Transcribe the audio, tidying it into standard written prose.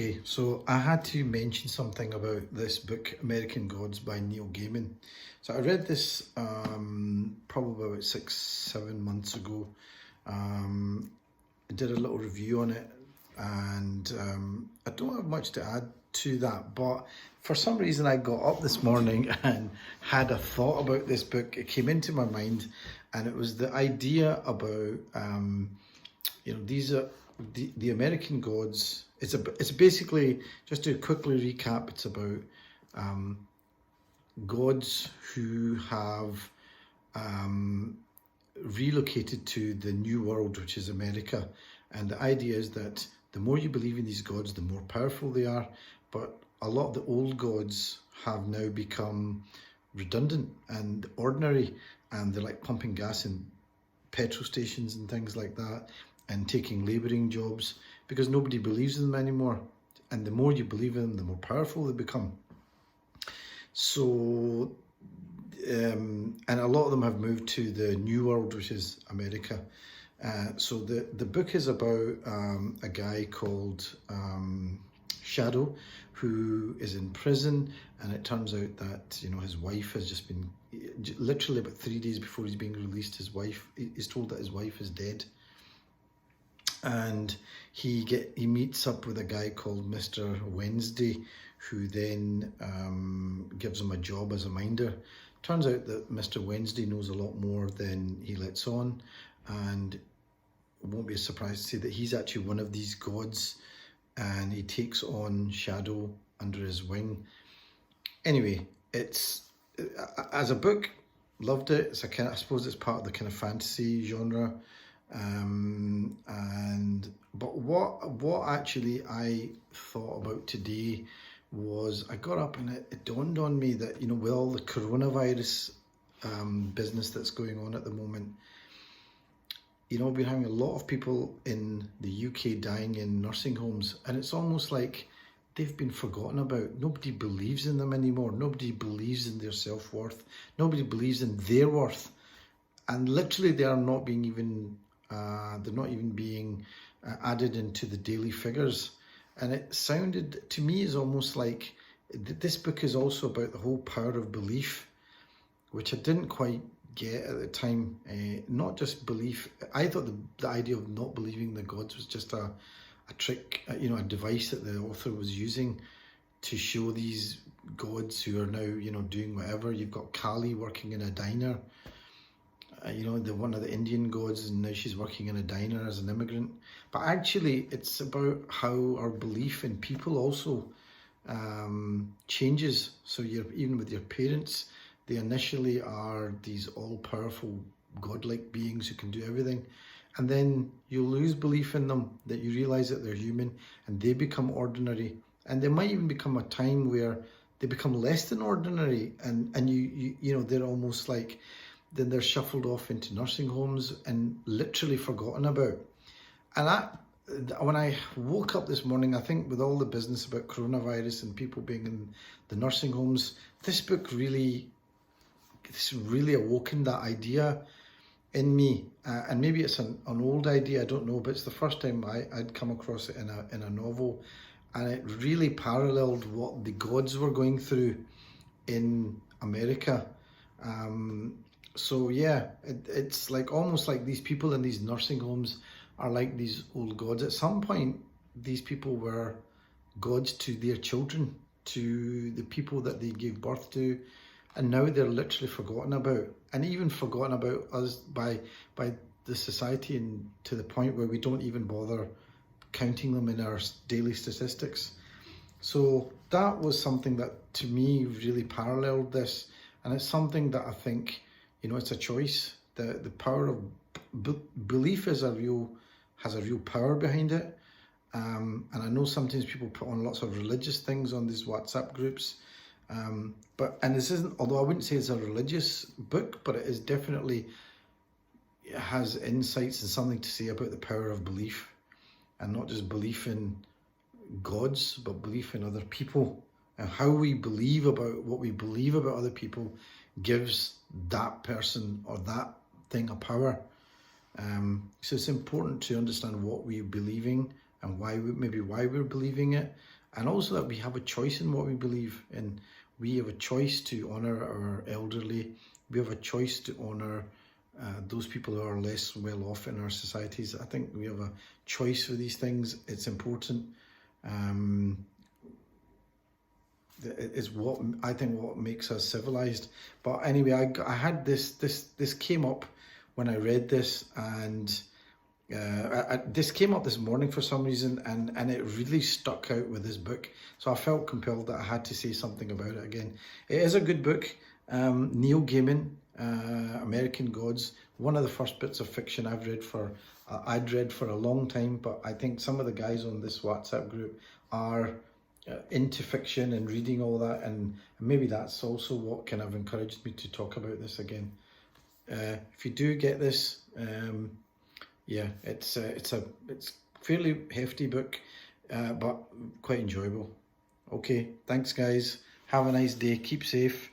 Okay, so I had to mention something about this book, American Gods by Neil Gaiman. So I read this probably about 6, 7 months ago. I did a little review on it, and I don't have much to add to that. But for some reason, I got up this morning and had a thought about this book. It came into my mind, and it was the idea about these are the American gods. It's basically, just to quickly recap, it's about gods who have relocated to the new world, which is America. And the idea is that the more you believe in these gods, the more powerful they are. But a lot of the old gods have now become redundant and ordinary, and they're like pumping gas in petrol stations and things like that, and taking labouring jobs because nobody believes in them anymore. And the more you believe in them, the more powerful they become. So, and a lot of them have moved to the new world, which is America. So the book is about a guy called Shadow, who is in prison, and it turns out that his wife has just been, literally about 3 days before he's being released, his wife is told that his wife is dead. And he meets up with a guy called Mr. Wednesday, who then gives him a job as a minder. Turns out that Mr. Wednesday knows a lot more than he lets on, and it won't be a surprise to say that he's actually one of these gods, and he takes on Shadow under his wing. Anyway, it's, as a book, loved it. It's I suppose it's part of the kind of fantasy genre. But what actually I thought about today was, I got up and it dawned on me that with all the coronavirus business that's going on at the moment, we're having a lot of people in the UK dying in nursing homes, and it's almost like they've been forgotten about. Nobody believes in them anymore. Nobody believes in their self-worth. Nobody believes in their worth, and literally they are not being even they're not even being added into the daily figures. And it sounded to me as almost like this book is also about the whole power of belief, which I didn't quite get at the time. Not just belief. I thought the idea of not believing the gods was just a trick, a device that the author was using to show these gods who are now doing whatever. You've got Kali working in a diner. One of the Indian gods, and now she's working in a diner as an immigrant. But actually, it's about how our belief in people also changes. So even with your parents, they initially are these all-powerful, godlike beings who can do everything. And then you lose belief in them, that you realise that they're human, and they become ordinary. And there might even become a time where they become less than ordinary, and they're almost like, then they're shuffled off into nursing homes and literally forgotten about. And when I woke up this morning, I think with all the business about coronavirus and people being in the nursing homes, this book really awoken that idea in me. And maybe it's an old idea, I don't know, but it's the first time I'd come across it in a novel, and it really paralleled what the gods were going through in America. So yeah, it's like almost like these people in these nursing homes are like these old gods. At some point, these people were gods to their children, to the people that they gave birth to, and now they're literally forgotten about, and even forgotten about us by the society, and to the point where we don't even bother counting them in our daily statistics. So that was something that to me really paralleled this, and it's something that I think, it's a choice. The power of belief has a real power behind it. And I know sometimes people put on lots of religious things on these WhatsApp groups. And this isn't, although I wouldn't say it's a religious book, but it is definitely, it has insights and something to say about the power of belief, and not just belief in gods, but belief in other people, and how we believe about what we believe about other people gives that person or that thing a power. So it's important to understand what we're believing and why we're believing it, and also that we have a choice in what we believe in. We have a choice to honour our elderly. We have a choice to honour those people who are less well off in our societies. I think we have a choice for these things. It's important. Is what I think what makes us civilized. But anyway, I had this came up when I read this, and this came up this morning for some reason, and it really stuck out with this book. So I felt compelled that I had to say something about it again. It is a good book. Neil Gaiman, American Gods, one of the first bits of fiction I'd read for a long time. But I think some of the guys on this WhatsApp group are into fiction and reading all that, and maybe that's also what kind of encouraged me to talk about this again. If you do get this, yeah, it's fairly hefty book, but quite enjoyable. Okay, thanks guys. Have a nice day. Keep safe.